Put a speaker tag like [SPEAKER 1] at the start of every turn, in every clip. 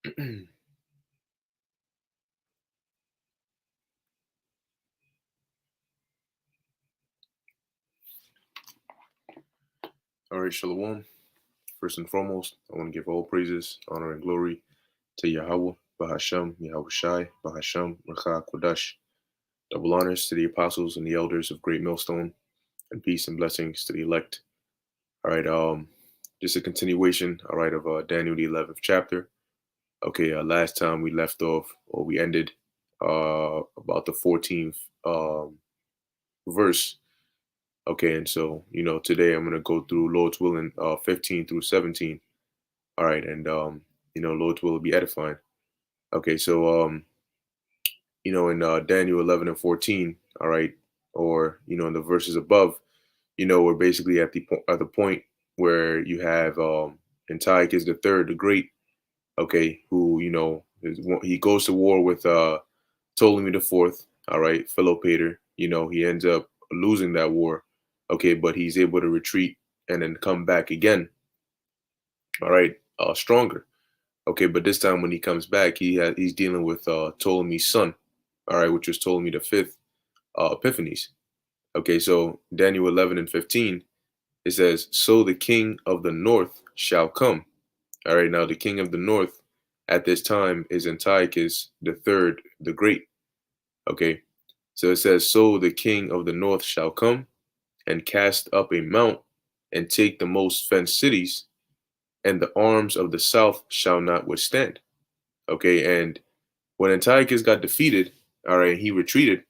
[SPEAKER 1] All right, Shalom. First and foremost, I want to give all praises, honor, and glory to Yahweh, Bahasham, Yahweh Shai, Bahasham, Racha Kodash. Double honors to the apostles and the elders of Great Millstone, and peace and blessings to the elect. All right, just a continuation, all right, of Daniel, the 11th chapter. Okay, last time we left off, or we ended about the 14th verse. Okay, and so, today I'm going to go through Lord's willing 15 through 17. All right, and Lord's will be edifying. Okay, so in Daniel 11 and 14, all right, or in the verses above, we're basically at the point where you have Antiochus the third, the Great, okay, who he goes to war with Ptolemy the fourth, all right, Philopator. He ends up losing that war, okay, but he's able to retreat and then come back again, all right, stronger. Okay, but this time when he comes back, he's dealing with Ptolemy's son, all right, which was Ptolemy the fifth, Epiphanes. Okay, so Daniel 11 and 15, it says, "So the king of the north shall come." All right, now the king of the north at this time is Antiochus the third, the Great. Okay, so it says, "So the king of the north shall come and cast up a mount and take the most fenced cities, and the arms of the south shall not withstand." Okay, and when Antiochus got defeated, all right, he retreated.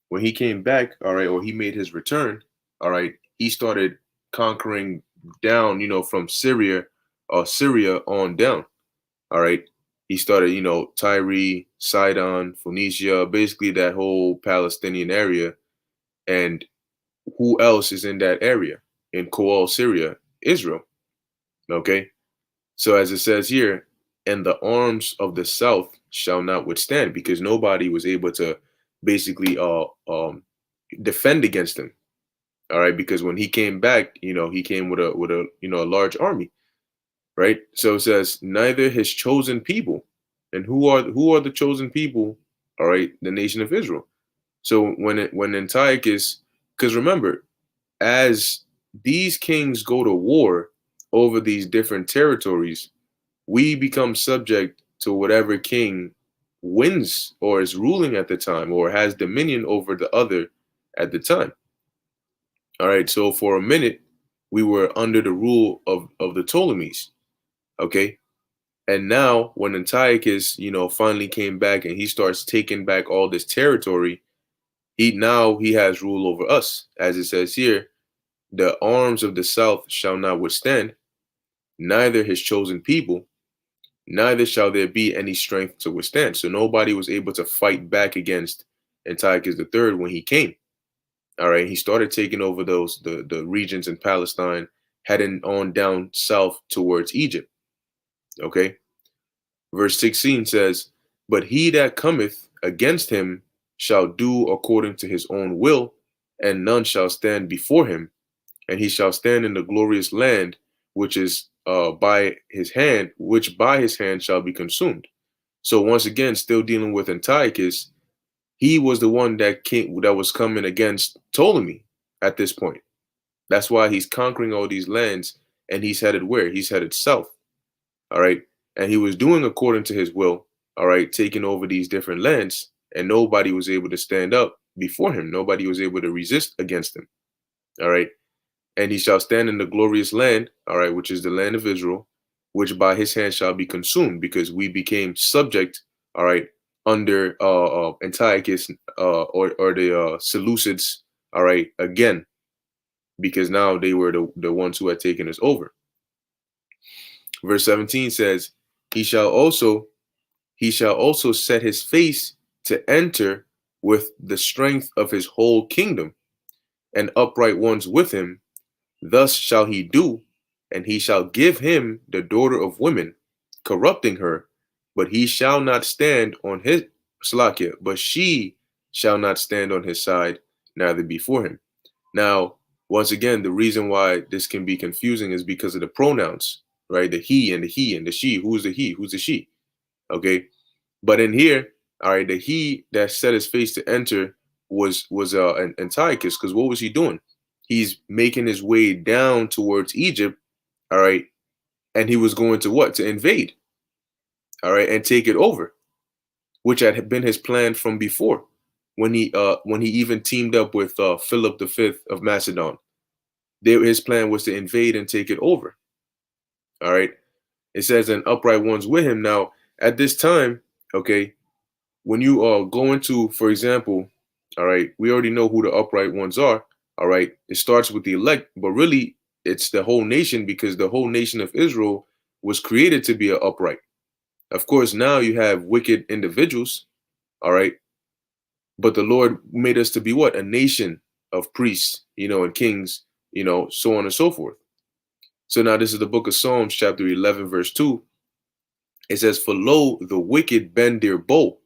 [SPEAKER 1] When he came back, all right, or he made his return, all right, he started conquering down, from Syria on down. All right. He started, Tyre, Sidon, Phoenicia, basically that whole Palestinian area. And who else is in that area? In Coal, Syria, Israel. Okay. So as it says here, and the arms of the south shall not withstand, because nobody was able to basically defend against him. All right, because when he came back, he came with a large army, right? So it says, neither his chosen people. And who are the chosen people? All right, the nation of Israel. So when Antiochus, because remember, as these kings go to war over these different territories, we become subject to whatever king wins or is ruling at the time or has dominion over the other at the time. All right, so for a minute, we were under the rule of the Ptolemies. Okay. And now when Antiochus, finally came back and he starts taking back all this territory, he has rule over us. As it says here, the arms of the south shall not withstand, neither his chosen people, neither shall there be any strength to withstand. So nobody was able to fight back against Antiochus the third when he came. All right, he started taking over the regions in Palestine, heading on down south towards Egypt. Okay. Verse 16 says, "But he that cometh against him shall do according to his own will, and none shall stand before him. And he shall stand in the glorious land, which is by his hand, which by his hand shall be consumed." So once again, still dealing with Antiochus, he was the one that was coming against Ptolemy at this point. That's why he's conquering all these lands, and he's headed where? He's headed south. All right. And he was doing according to his will, all right, taking over these different lands, and nobody was able to stand up before him. Nobody was able to resist against him. All right. And he shall stand in the glorious land, all right, which is the land of Israel, which by his hand shall be consumed, because we became subject, all right, under Antiochus or the Seleucids, all right, again, because now they were the ones who had taken us over. Verse 17 says, he shall also set his face to enter with the strength of his whole kingdom, and upright ones with him. Thus shall he do, and he shall give him the daughter of women, corrupting her, but he shall not stand on his Slakia, but she shall not stand on his side, neither before him. Now, once again, the reason why this can be confusing is because of the pronouns, right? The he and the she. Who's the he? Who's the she? Okay, but in here, all right, the he that set his face to enter was Antiochus, because what was he doing? He's making his way down towards Egypt, all right, and he was going to what? To invade, all right, and take it over, which had been his plan from before, when he even teamed up with Philip the Fifth of Macedon. His plan was to invade and take it over. All right. It says, "and upright ones with him." Now, at this time, okay, when you go into, for example, all right, we already know who the upright ones are. All right, it starts with the elect, but really it's the whole nation, because the whole nation of Israel was created to be a upright. Of course, now you have wicked individuals, all right, but the Lord made us to be what? A nation of priests, and kings, so on and so forth. So now this is the book of Psalms, chapter 11, verse 2. It says, "For lo, the wicked bend their bow.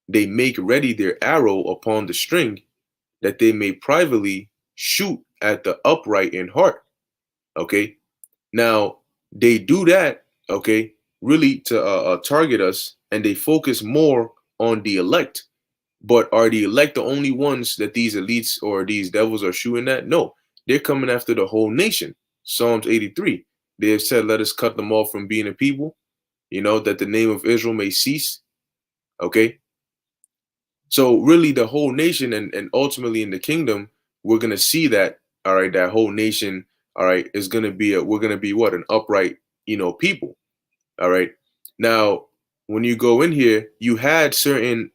[SPEAKER 1] They make ready their arrow upon the string, that they may privately shoot at the upright in heart." Okay. Now, they do that, okay, really to target us, and they focus more on the elect. But are the elect the only ones that these elites or these devils are shooting at? No, they're coming after the whole nation. Psalms 83. They have said, "Let us cut them off from being a people, that the name of Israel may cease." Okay. So really the whole nation, and ultimately in the kingdom, we're gonna see that, all right, that whole nation, all right, is gonna be we're gonna be what? An upright, people. All right. Now, when you go in here, you had certain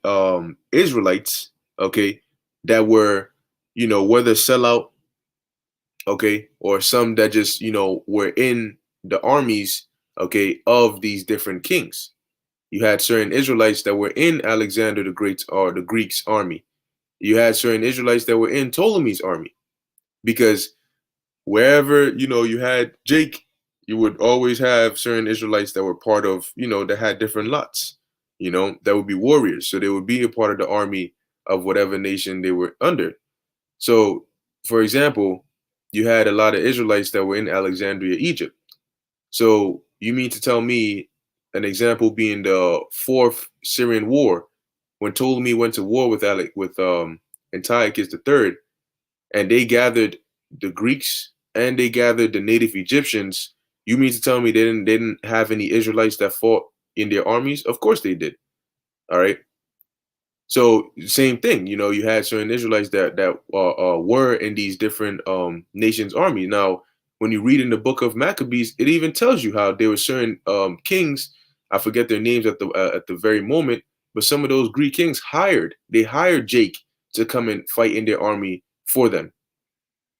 [SPEAKER 1] Israelites, okay, that were, whether sellout, okay, or some that just, were in the armies, okay, of these different kings. You had certain Israelites that were in Alexander the Great, or the Greeks' army. You had certain Israelites that were in Ptolemy's army, because wherever, you had Jake, you would always have certain Israelites that were part of, that had different lots, that would be warriors. So they would be a part of the army of whatever nation they were under. So, for example, you had a lot of Israelites that were in Alexandria, Egypt. So you mean to tell me, an example being the Fourth Syrian War, when Ptolemy went to war with Antiochus the Third, and they gathered the Greeks and they gathered the native Egyptians. You mean to tell me they didn't have any Israelites that fought in their armies? Of course they did. All right. So same thing, you had certain Israelites that were in these different nations' army. Now, when you read in the book of Maccabees, it even tells you how there were certain kings. I forget their names at the very moment, but some of those Greek kings hired Jake to come and fight in their army for them.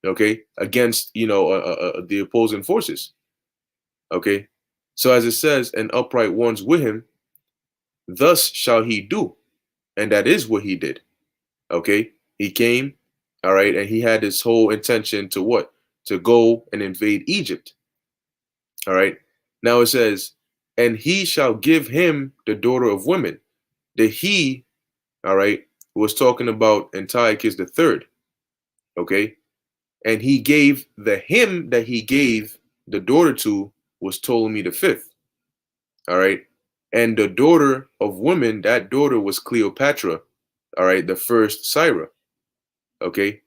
[SPEAKER 1] Okay, against the opposing forces. Okay, so as it says, "and upright ones with him, thus shall he do," and that is what he did. Okay, he came, all right, and he had this whole intention to what? To go and invade Egypt. All right, now it says, "and he shall give him the daughter of women." The he, all right, was talking about Antiochus the third. Okay, and he gave the him that he gave the daughter to was Ptolemy the fifth. All right, and the daughter of women, that daughter was Cleopatra. All right, the first Syra. Okay,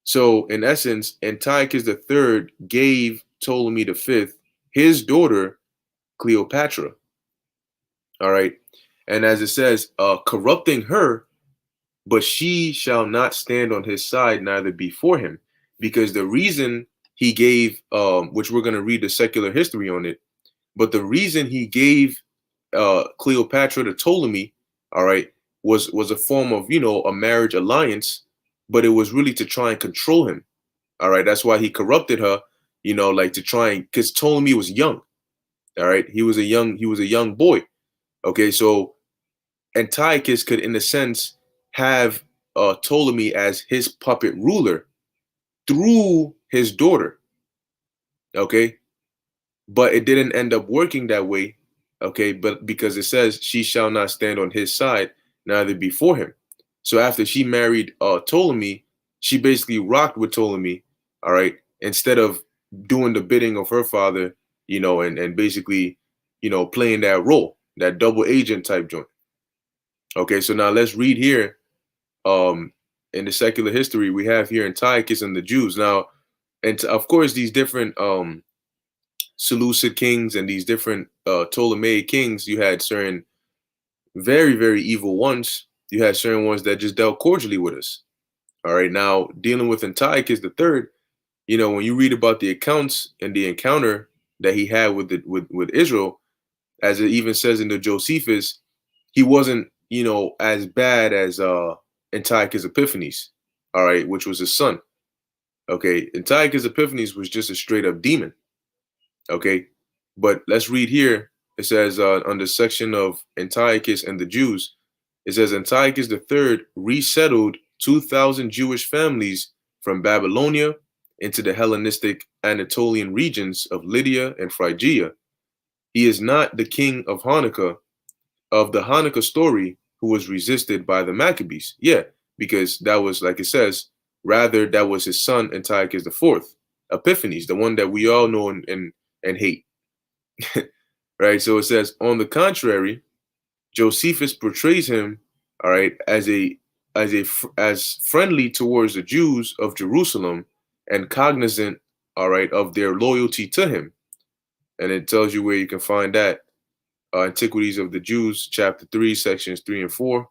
[SPEAKER 1] so in essence, Antiochus the third gave Ptolemy the fifth his daughter Cleopatra. All right, and as it says, corrupting her, but she shall not stand on his side, neither before him. Because the reason he gave, which we're going to read the secular history on it, but the reason he gave Cleopatra to Ptolemy, all right, was a form of, a marriage alliance, but it was really to try and control him. All right, that's why he corrupted her, like to try and, because Ptolemy was young. All right, he was a young boy. Okay, so Antiochus could, in a sense, have Ptolemy as his puppet ruler through his daughter. Okay, but it didn't end up working that way. Okay, but because it says she shall not stand on his side, neither before him. So after she married Ptolemy, she basically rocked with Ptolemy. All right, instead of doing the bidding of her father, and basically, playing that role. that double agent type joint. Okay, so now let's read here. Um, in the secular history, we have here Antiochus and the Jews. Now, and of course, these different Seleucid kings and these different Ptolemaic kings, you had certain very, very evil ones. You had certain ones that just dealt cordially with us. All right, now dealing with Antiochus the third, when you read about the accounts and the encounter that he had with Israel, as it even says in the Josephus, he wasn't, as bad as Antiochus Epiphanes, all right, which was his son. Okay, Antiochus Epiphanes was just a straight up demon. Okay, but let's read here. It says on the section of Antiochus and the Jews, it says Antiochus the third resettled 2,000 Jewish families from Babylonia into the Hellenistic Anatolian regions of Lydia and Phrygia. He is not the king of the Hanukkah story, who was resisted by the Maccabees. Yeah, because that was, like it says, rather that was his son Antiochus the fourth, Epiphanes, the one that we all know and hate. Right? So it says, on the contrary, Josephus portrays him, all right, as friendly towards the Jews of Jerusalem and cognizant, all right, of their loyalty to him. And it tells you where you can find that. Antiquities of the Jews, chapter 3, sections 3 and 4.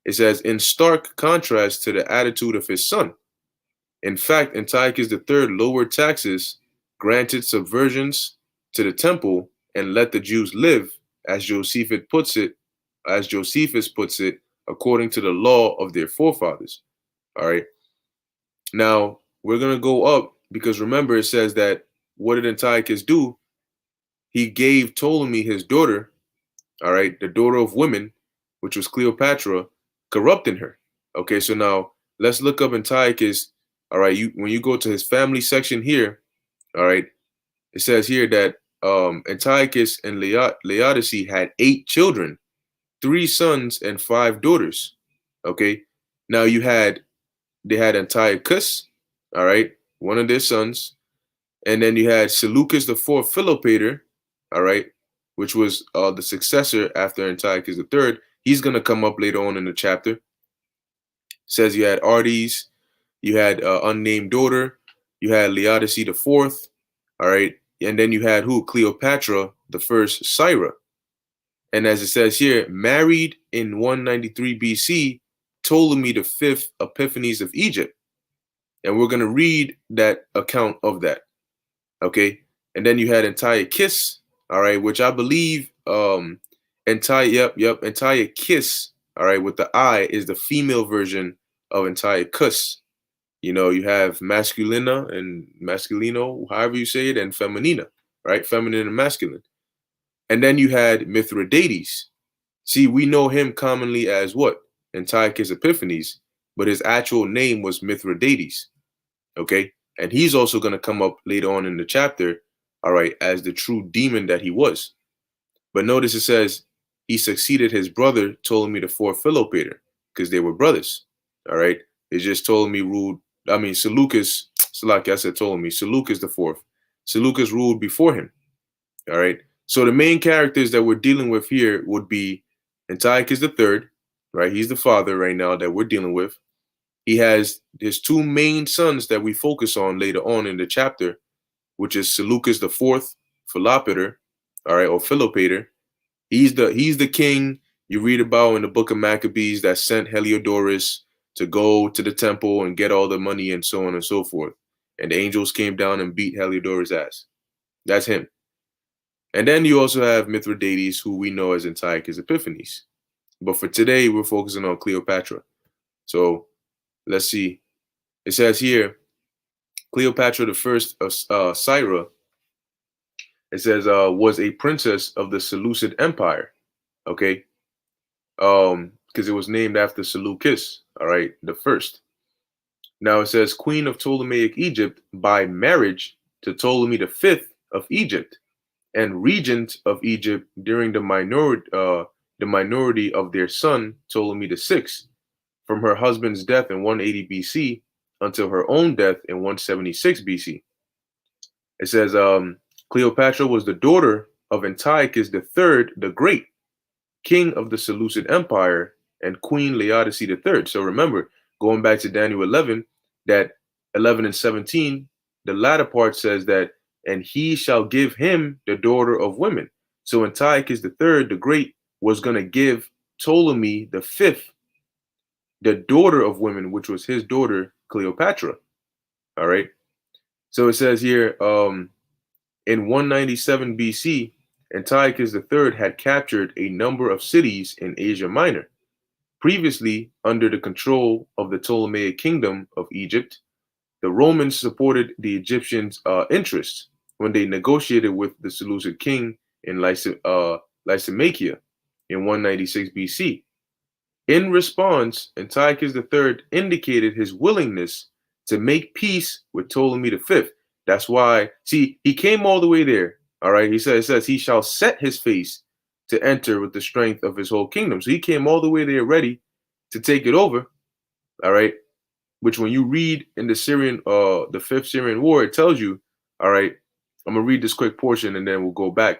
[SPEAKER 1] It says, in stark contrast to the attitude of his son. In fact, Antiochus III lowered taxes, granted subversions to the temple, and let the Jews live, as Josephus puts it, according to the law of their forefathers. All right. Now we're gonna go up because remember it says that what did Antiochus do? He gave Ptolemy his daughter, all right, the daughter of women, which was Cleopatra, corrupting her. Okay, so now let's look up Antiochus. All right, when you go to his family section here, all right, it says here that Antiochus and Laodice had 8 children, 3 sons and 5 daughters. Okay, now they had Antiochus, all right, one of their sons, and then you had Seleucus the fourth Philopator, all right, which was the successor after Antiochus the third. He's gonna come up later on in the chapter. It says you had Ardes, you had unnamed daughter, you had Laodice the fourth, all right, and then you had who? Cleopatra the first, Syra. And as it says here, married in 193 BC, Ptolemy the fifth Epiphanes of Egypt. And we're going to read that account of that. Okay. And then you had Antiochus, all right, which I believe Antiochus, all right, with the I is the female version of Antiochus. You have masculina and masculino, however you say it, and feminina, right? Feminine and masculine. And then you had Mithridates. See, we know him commonly as what? Antiochus Epiphanes, but his actual name was Mithridates. Okay. And he's also going to come up later on in the chapter, all right, as the true demon that he was. But notice it says he succeeded his brother Ptolemy the fourth Philopator, because they were brothers. All right. It just Seleucus, like I said, Ptolemy, Seleucus the fourth. Seleucus ruled before him. All right. So the main characters that we're dealing with here would be Antiochus the third, right? He's the father right now that we're dealing with. He has his 2 main sons that we focus on later on in the chapter, which is Seleucus the fourth, Philopator, all right, or Philopator. He's the king you read about in the book of Maccabees that sent Heliodorus to go to the temple and get all the money and so on and so forth. And the angels came down and beat Heliodorus' ass. That's him. And then you also have Mithridates, who we know as Antiochus Epiphanes. But for today, we're focusing on Cleopatra. So let's see. It says here, Cleopatra the first of Syra, it says, was a princess of the Seleucid Empire. Okay. Because it was named after Seleucus, all right, the first. Now it says Queen of Ptolemaic Egypt by marriage to Ptolemy the fifth of Egypt, and regent of Egypt during the minority of their son Ptolemy the sixth, from her husband's death in 180 BC until her own death in 176 BC. It says Cleopatra was the daughter of Antiochus the third the Great, king of the Seleucid Empire, and Queen Laodice III. So remember, going back to Daniel 11, that 11 and 17, the latter part says that, and he shall give him the daughter of women. So Antiochus III, the Great, was going to give Ptolemy the fifth the daughter of women, which was his daughter Cleopatra. All right. So it says here, in 197 BC, Antiochus III had captured a number of cities in Asia Minor, previously under the control of the Ptolemaic kingdom of Egypt. The Romans supported the Egyptians' interests when they negotiated with the Seleucid king in Lysimachia in 196 BC. In response, Antiochus III indicated his willingness to make peace with Ptolemy V. That's why, see, he came all the way there. All right, it says, he shall set his face to enter with the strength of his whole kingdom. So he came all the way there ready to take it over. All right, which when you read in the fifth Syrian war, it tells you, all right, I'm gonna read this quick portion and then we'll go back.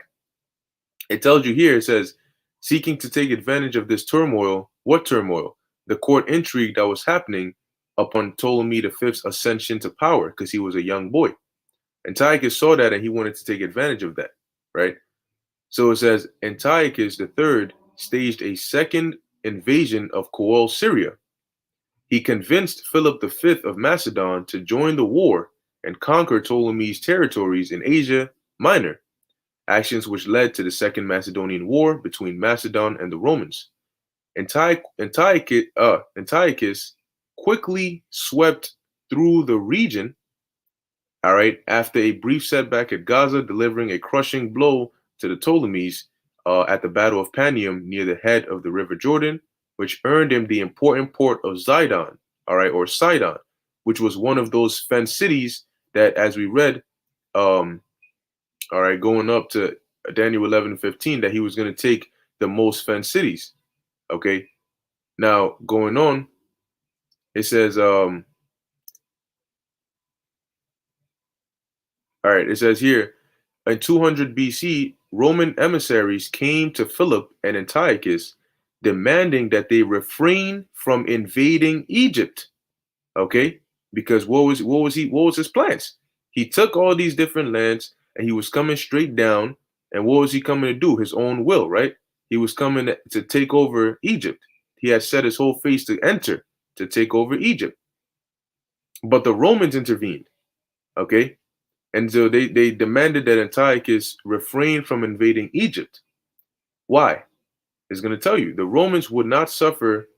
[SPEAKER 1] It tells you here, it says, seeking to take advantage of this turmoil. What turmoil? The court intrigue that was happening upon Ptolemy V's ascension to power, because he was a young boy. Antiochus saw that and he wanted to take advantage of that, right? So it says, Antiochus III staged a second invasion of Coal Syria. He convinced Philip V of Macedon to join the war and conquer Ptolemy's territories in Asia Minor, actions which led to the Second Macedonian War between Macedon and the Romans. Antiochus quickly swept through the region, all right, after a brief setback at Gaza, delivering a crushing blow to the Ptolemies at the Battle of Panium near the head of the River Jordan, which earned him the important port of Zidon, all right, or Sidon, which was one of those fenced cities that, as we read, all right, going up to Daniel 11:15, that he was going to take the most fenced cities. Okay, now going on, it says, all right, it says here, in 200 BC, Roman emissaries came to Philip and Antiochus, demanding that they refrain from invading Egypt. Okay, because what was his plans? He took all these different lands and he was coming straight down. And what was he coming to do? His own will, right? He was coming to take over Egypt. He had set his whole face to enter to take over Egypt. But the Romans intervened. Okay, and so they demanded that Antiochus refrain from invading Egypt. Why? It's going to tell you the Romans would not suffer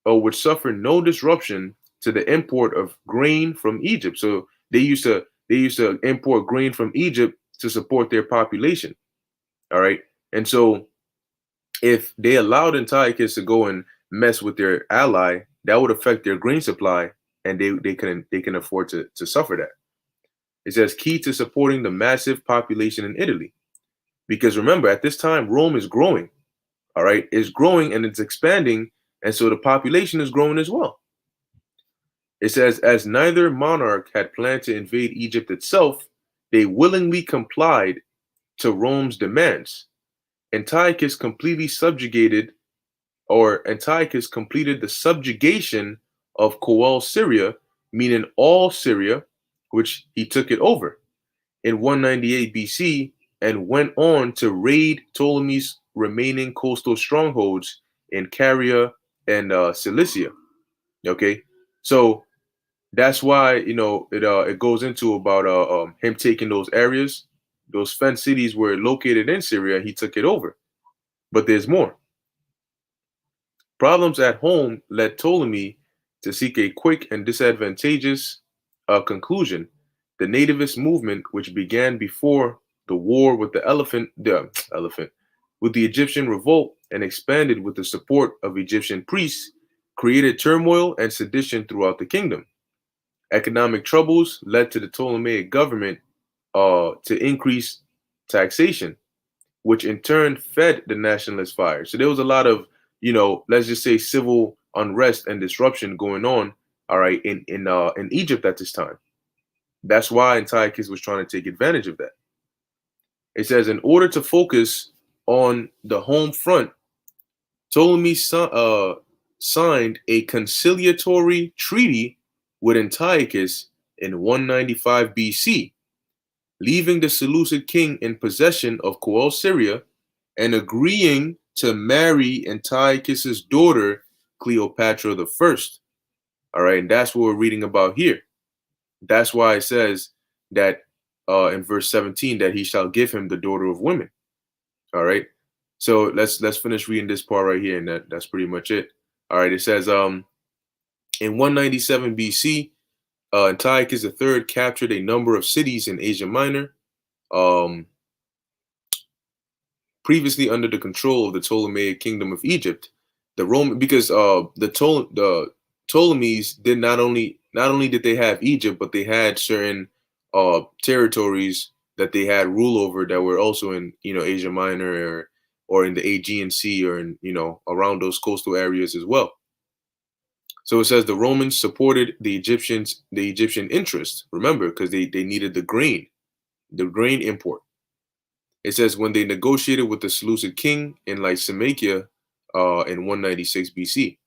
[SPEAKER 1] or would suffer no disruption to the import of grain from Egypt. So they used to import grain from Egypt to support their population. All right. And so if they allowed Antiochus to go and mess with their ally, that would affect their grain supply, and they can afford to suffer that. It says key to supporting the massive population in Italy. Because remember, at this time, Rome is growing. All right, it's growing and it's expanding, and so the population is growing as well. It says, as neither monarch had planned to invade Egypt itself, they willingly complied to Rome's demands. Antiochus completed the subjugation of Coal Syria, meaning all Syria, which he took it over in 198 BC, and went on to raid Ptolemy's remaining coastal strongholds in Caria and Cilicia. Okay, so that's why it goes into about him taking those areas, those fenced cities were located in Syria. He took it over, but there's more. Problems at home led Ptolemy to seek a quick and disadvantageous conclusion. The nativist movement, which began before the war with with the Egyptian revolt and expanded with the support of Egyptian priests, created turmoil and sedition throughout the kingdom. Economic troubles led to the Ptolemaic government to increase taxation, which in turn fed the nationalist fire. So there was a lot of, let's just say civil unrest and disruption going on, all right, in Egypt at this time. That's why Antiochus was trying to take advantage of that. It says, in order to focus on the home front, Ptolemy signed a conciliatory treaty with Antiochus in 195 BC, leaving the Seleucid king in possession of Syria and agreeing to marry Antiochus's daughter, Cleopatra the First. All right, and that's what we're reading about here. That's why it says that in verse 17 that he shall give him the daughter of women. All right. So let's finish reading this part right here, and that's pretty much it. All right. It says in 197 BC, Antiochus III captured a number of cities in Asia Minor, um, previously under the control of the Ptolemaic kingdom of Egypt. The Roman because the Ptolemies did not only did they have Egypt, but they had certain territories that they had rule over that were also in Asia Minor or in the Aegean Sea or in around those coastal areas as well. So it says the Romans supported the Egyptian interest. Remember, because they needed the grain import. It says when they negotiated with the Seleucid king in Lysimachia in 196 BC.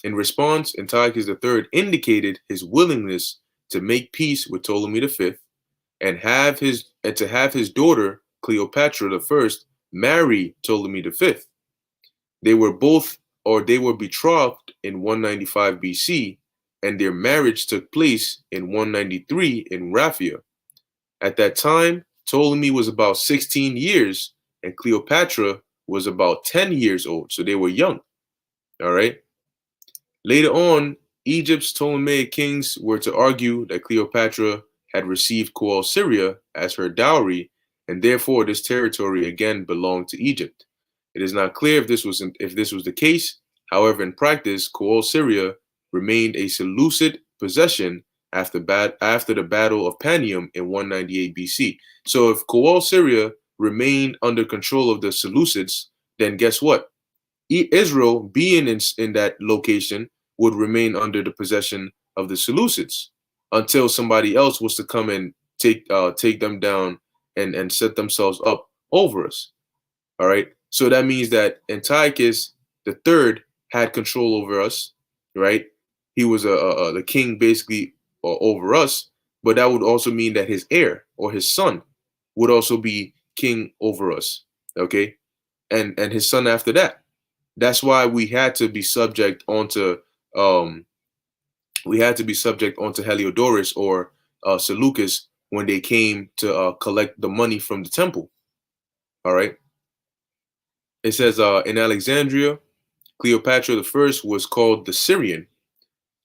[SPEAKER 1] In response, Antiochus III indicated his willingness to make peace with Ptolemy V and to have his daughter Cleopatra I marry Ptolemy V. They were betrothed in 195 BC, and their marriage took place in 193 in Raphia. At that time, Ptolemy was about 16 years and Cleopatra was about 10 years old. So they were young. All right. Later on, Egypt's Ptolemaic kings were to argue that Cleopatra had received Syria as her dowry, and therefore this territory again belonged to Egypt. It is not clear if this was the case. However, in practice, Syria remained a Seleucid possession after the Battle of Panium in 198 BC. So if Syria remained under control of the Seleucids, then guess what? Israel, being in that location, would remain under the possession of the Seleucids until somebody else was to come and take them down and set themselves up over us. All right. So that means that Antiochus the third had control over us, right? He was the king basically over us, but that would also mean that his heir or his son would also be king over us, okay? And his son after that. That's why we had to be subject onto Heliodorus or Seleucus when they came to collect the money from the temple. All right. It says in Alexandria, Cleopatra I was called the Syrian.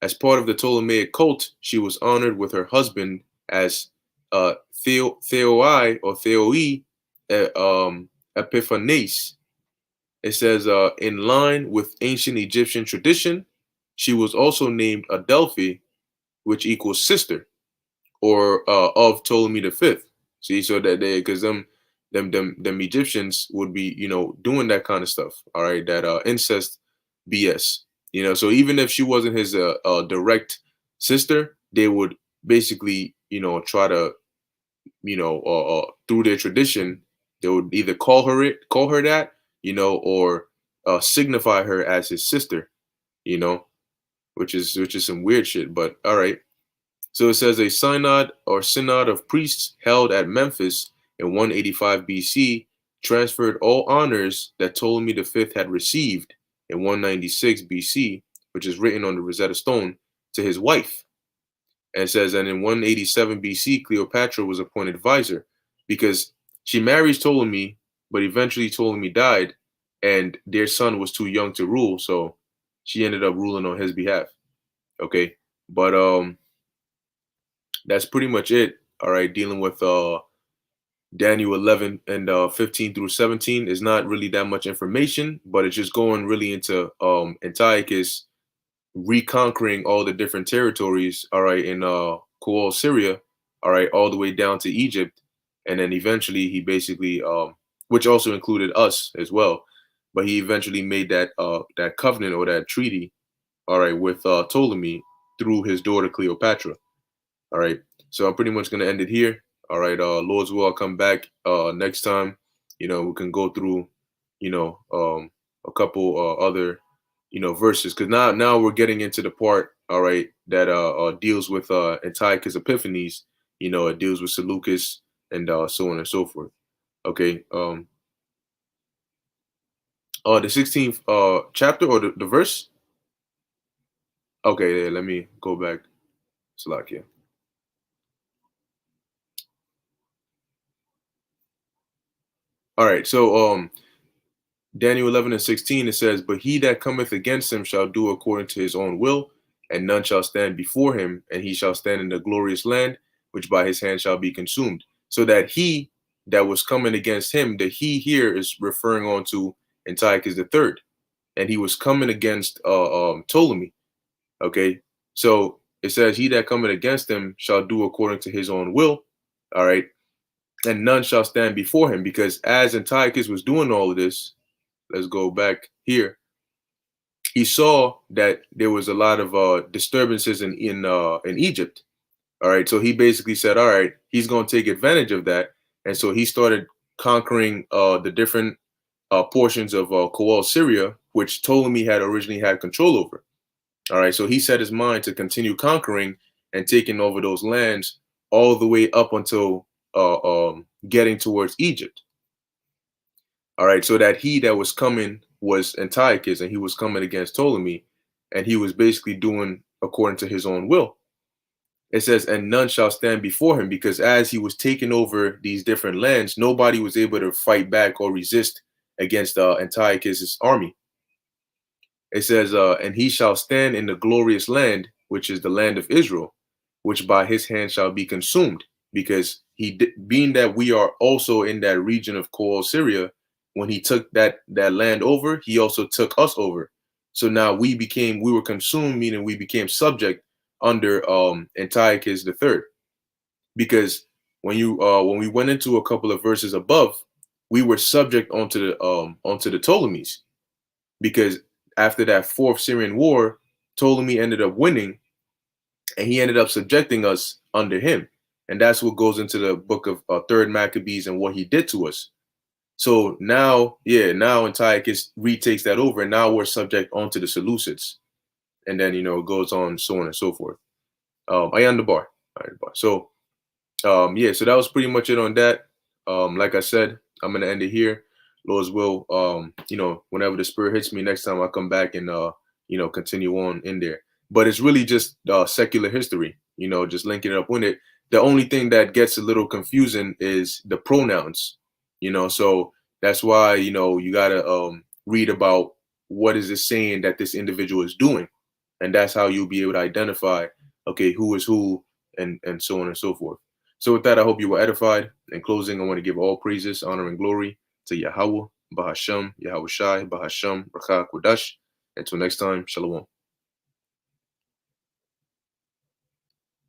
[SPEAKER 1] As part of the Ptolemaic cult, she was honored with her husband as Theoi or Theoi Epiphanes. It says in line with ancient Egyptian tradition, she was also named Adelphi, which equals sister, or of Ptolemy V. See, so that because them Egyptians would be doing that kind of stuff. All right, that incest BS. So even if she wasn't his direct sister, they would basically try to through their tradition they would either call her that or signify her as his sister, you know, which is some weird shit. But all right. So it says a synod of priests held at Memphis in 185 BC transferred all honors that Ptolemy V had received in 196 BC, which is written on the Rosetta Stone, to his wife. And it says, and in 187 BC, Cleopatra was appointed vizier because she marries Ptolemy, but eventually Ptolemy died, and their son was too young to rule, so she ended up ruling on his behalf. Okay, but that's pretty much it. All right, dealing with Daniel 11 and 15 through 17 is not really that much information, but it's just going really into Antiochus reconquering all the different territories, all right, in Syria, all right, all the way down to Egypt, and then eventually he basically, which also included us as well, but he eventually made that covenant or that treaty, all right, with Ptolemy through his daughter Cleopatra. All right, so I'm pretty much gonna end it here. All right, Lord's will, I'll come back next time. We can go through, you know, um, a couple other verses, because now we're getting into the part, all right, that deals with Antiochus Epiphanes. It deals with Seleucus and so on and so forth. Okay. The 16th chapter or the verse. Okay, yeah, let me go back. Salakia. All right, so Daniel 11 and 16, it says, "But he that cometh against him shall do according to his own will, and none shall stand before him, and he shall stand in the glorious land, which by his hand shall be consumed." So that he that was coming against him, the he here is referring on to Antiochus the third, and he was coming against Ptolemy. Okay, so it says, "He that cometh against him shall do according to his own will." All right, and none shall stand before him, because as Antiochus was doing all of this, let's go back here. He saw that there was a lot of disturbances in Egypt. All right, so he basically said, all right, he's going to take advantage of that, and so he started conquering the different portions of Syria, which Ptolemy had originally had control over. All right, so he set his mind to continue conquering and taking over those lands all the way up until getting towards Egypt. All right, so that he that was coming was Antiochus, and he was coming against Ptolemy, and he was basically doing according to his own will. It says, "And none shall stand before him," because as he was taking over these different lands, nobody was able to fight back or resist against Antiochus's army. It says, "And he shall stand in the glorious land, which is the land of Israel, which by his hand shall be consumed." Because being that we are also in that region of Syria, when he took that land over, he also took us over. So now we were consumed, meaning we became subject under Antiochus the third. Because when we went into a couple of verses above, we were subject onto the Ptolemies, because after that fourth Syrian war, Ptolemy ended up winning, and he ended up subjecting us under him. And that's what goes into the book of Third Maccabees and what he did to us. So now, now Antiochus retakes that over, and now we're subject onto the Seleucids. And then, it goes on, so on and so forth. Ayan the bar. So so that was pretty much it on that. Like I said, I'm gonna end it here. Lord's will, whenever the spirit hits me next time, I'll come back and continue on in there. But it's really just secular history, just linking it up with it. The only thing that gets a little confusing is the pronouns, so that's why, you gotta read about what is it saying that this individual is doing. And that's how you'll be able to identify, okay, who is who, and so on and so forth. So with that, I hope you were edified. In closing, I want to give all praises, honor, and glory to Yahweh, Bahasham, Yahweh Shai, Bahasham, Rakha Kodash. Until next time, Shalom.